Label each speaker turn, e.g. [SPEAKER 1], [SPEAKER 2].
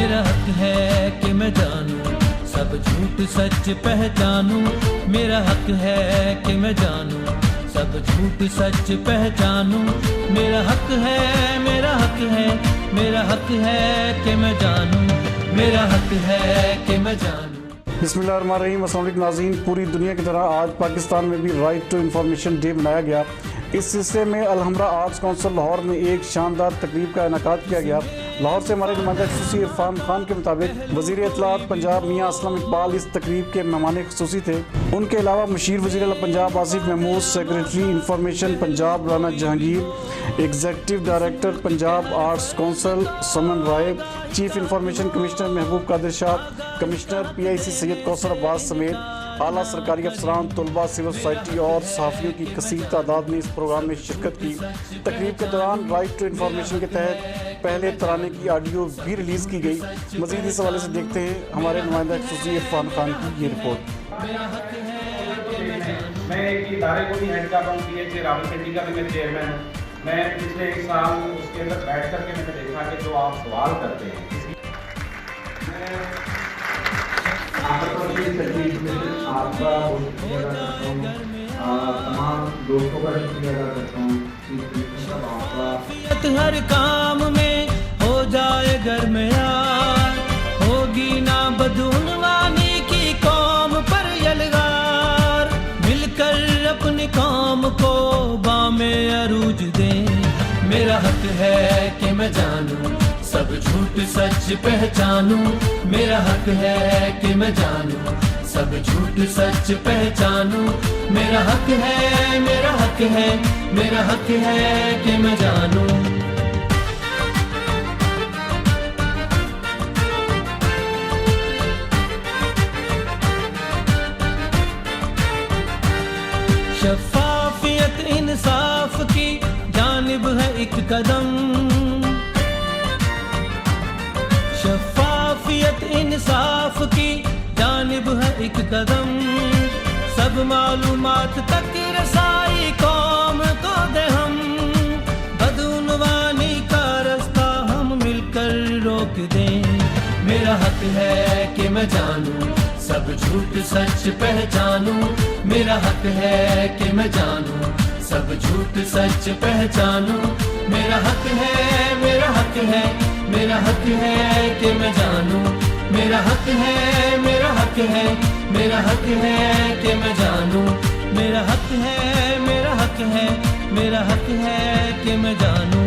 [SPEAKER 1] मेरा हक है कि मैं जानूं, सब झूठ सच पहचानूं। मेरा हक है कि मैं जानूं, सब झूठ सच पहचानूं। मेरा हक है, मेरा हक है, मेरा हक है कि मैं जानूं, मेरा हक है कि मैं जानूं।
[SPEAKER 2] बिस्मिल्लाहिर्रहमानिर्रहीम। अस्सलाम वालेकुम नाज़रीन, पूरी दुनिया की तरह आज पाकिस्तान में भी राइट टू इंफॉर्मेशन डे मनाया गया। इस सिलसिले में अलहमरा आर्ट्स काउंसिल लाहौर में एक शानदार तकरीब का इनेकाद किया गया। लाहौर से हमारे नुमाइंदा खसूसी इरफान खान के मुताबिक वज़ीर इत्तलाआत पंजाब मियाँ असलम इकबाल इस तकरीब के मेहमान खसूसी थे। उनके अलावा मुशीर वज़ीर आला Punjab Asif Mahmood, secretary information Punjab Rana Jahangir, executive director Punjab arts council Saman Rai, chief information commissioner Mahboob Qadir Shah, commissioner PIC Syed Kausar Abbas समेत आला सरकारी अफसरान, तलबा, सिविल सोसाइटी और सहाफ़ियों की कसीर तादाद ने इस प्रोग्राम में शिरकत की। तकरीब के दौरान राइट टू इंफॉर्मेशन के तहत पहले तराने की ऑडियो भी रिलीज़ की गई। मज़ीद इस हवाले से देखते हैं हमारे नुमाइंदा खसूसी इरफान खान की ये रिपोर्ट।
[SPEAKER 3] मैं एक इदारे को भी हेड कर रहा हूँ, PIC रावलपिंडी का भी मैं चेयरमैन हूँ। मैं पिछले 1 साल उसके अंदर बैठ करके मैंने देखा कि जो आप सवाल करते हैं आपका बहुत शुक्रिया अदा करता हूँ, तमाम दोस्तों का शुक्रिया अदा करता हूँ।
[SPEAKER 1] हर काम में हो जाए घर में यार, होगी ना बदूनवानी की कौम पर यलगार। मिलकर अपनी कौम को बामे अरूज दें। मेरा हक है कि मैं जानूं, सब झूठ सच पहचानूं। मेरा हक है कि मैं जानूं, सब झूठ सच पहचानूं। मेरा हक है, मेरा हक है, मेरा हक है कि मैं जानूं। शफाफियत इंसाफ की जानिब है एक कदम, शफाफियत इंसाफ की जानिब है एक कदम। सब मालूमात तक रसाई कौम को दे हम, बदूनवानी का रास्ता हम मिलकर रोक दें। मेरा हक है कि मैं जानूं, सब झूठ सच पहचानूं। मेरा हक है कि मैं जानूं, सब झूठ सच पहचानूं। मेरा हक है, मेरा हक है, मेरा हक है कि मैं जानूं। मेरा हक है, मेरा हक है, मेरा हक है कि मैं जानूं। मेरा हक है, मेरा हक है, मेरा हक है कि मैं जानूं।